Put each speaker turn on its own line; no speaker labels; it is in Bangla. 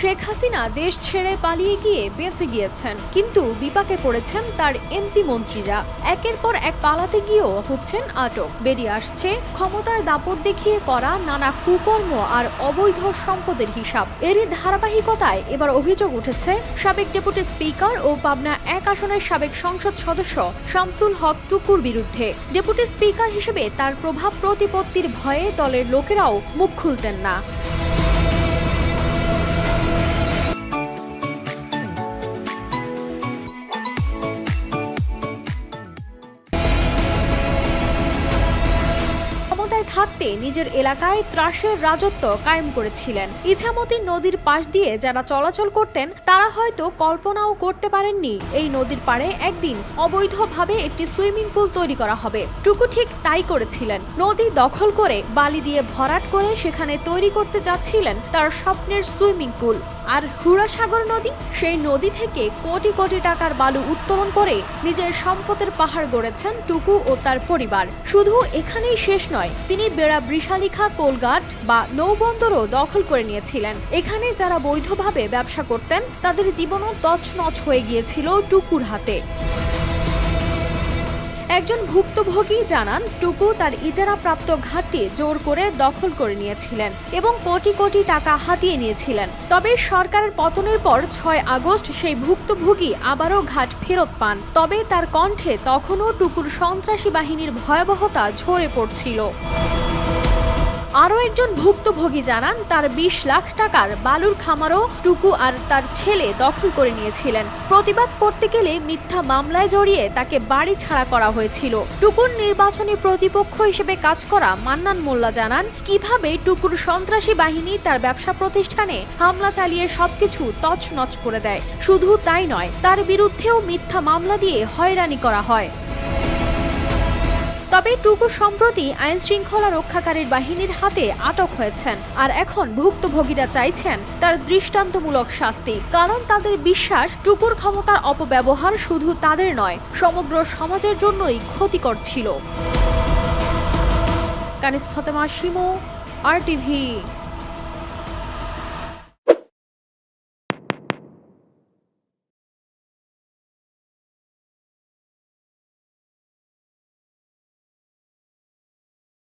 শেখ হাসিনা দেশ ছেড়ে পালিয়ে গিয়ে বেঁচে গিয়েছেন, কিন্তু বিপাকে পড়েছেন তার এমপি মন্ত্রীরা। একের পর এক পালাতে গিয়েও হচ্ছেন আটক। বেরিয়ে আসছে ক্ষমতার দাপট দেখিয়ে করা নানা কুকর্ম আর অবৈধ সম্পদের হিসাব। এরই ধারাবাহিকতায় এবার অভিযোগ উঠেছে সাবেক ডেপুটি স্পিকার ও পাবনা 1 আসনের সাবেক সংসদ সদস্য শামসুল হক টুকুর বিরুদ্ধে। ডেপুটি স্পিকার হিসেবে তার প্রভাব প্রতিপত্তির ভয়ে দলের লোকেরাও মুখ খুলতেন না। থাকতে নিজের এলাকায় ত্রাসের রাজত্ব কায়েম করেছিলেন। ইছামতি নদীর পাশ দিয়ে যারা চলাচল করতেন তারা হয়তো কল্পনাও করতে পারেননি এই নদীর পাড়ে একদিন অবৈধভাবে একটি সুইমিং পুল তৈরি করা হবে। টুকু ঠিক তাই করেছিলেন। নদী দখল করে বালি দিয়ে ভরাট করে সেখানে তৈরি করতে যাচ্ছিলেন তার স্বপ্নের সুইমিং পুল। আর হুড়াসাগর নদী, সেই নদী থেকে কোটি কোটি টাকার বালু উত্তোলন করে নিজের সম্পদের পাহাড় গড়েছেন টুকু ও তার পরিবার। শুধু এখানেই শেষ নয়, তিনি বেড়া বৃষালিখা কোলঘাট বা নৌবন্দরও দখল করে নিয়েছিলেন। এখানে যারা বৈধভাবে ব্যবসা করতেন তাদের জীবনও তছনছ হয়ে গিয়েছিল টুকুর হাতে। একজন ভুক্তভোগী জানান, টুকু তার ইজারাপ্রাপ্ত ঘাটটি জোর করে দখল করে নিয়েছিলেন এবং কোটি কোটি টাকা হাতিয়ে নিয়েছিলেন। তবে সরকারের পতনের পর 6 আগস্ট সেই ভুক্তভোগী আবারও ঘাট ফেরত পান। তবে তার কণ্ঠে তখনও টুকুর সন্ত্রাসী বাহিনীর ভয়াবহতা ঝরে পড়ছিল। আরও একজন ভুক্তভোগী জানান, তার 20 লাখ টাকার বালুর খামারও টুকু আর তার ছেলে দখল করে নিয়েছিলেন। প্রতিবাদ করতে গেলে মিথ্যা মামলায় জড়িয়ে তাকে বাড়ি ছাড়া করা হয়েছিল। টুকুর নির্বাচনী প্রতিপক্ষ হিসেবে কাজ করা মান্নান মোল্লা জানান, কিভাবে টুকুর সন্ত্রাসী বাহিনী তার ব্যবসা প্রতিষ্ঠানে হামলা চালিয়ে সবকিছু তছনছ করে দেয়। শুধু তাই নয়, তার বিরুদ্ধেও মিথ্যা মামলা দিয়ে হয়রানি করা হয়। তবে টুকু সম্প্রতি আইন শৃঙ্খলা রক্ষাকারী বাহিনীর হাতে আটক হয়েছেন। আর এখন ভুক্তভোগীরা চাইছেন তার দৃষ্টান্তমূলক শাস্তি, কারণ তাদের বিশ্বাস টুকুর ক্ষমতার অপব্যবহার শুধু তাদের নয়, সমগ্র সমাজের জন্যই ক্ষতিকর ছিল। কানিস ফাতেমা শিমু, RTV।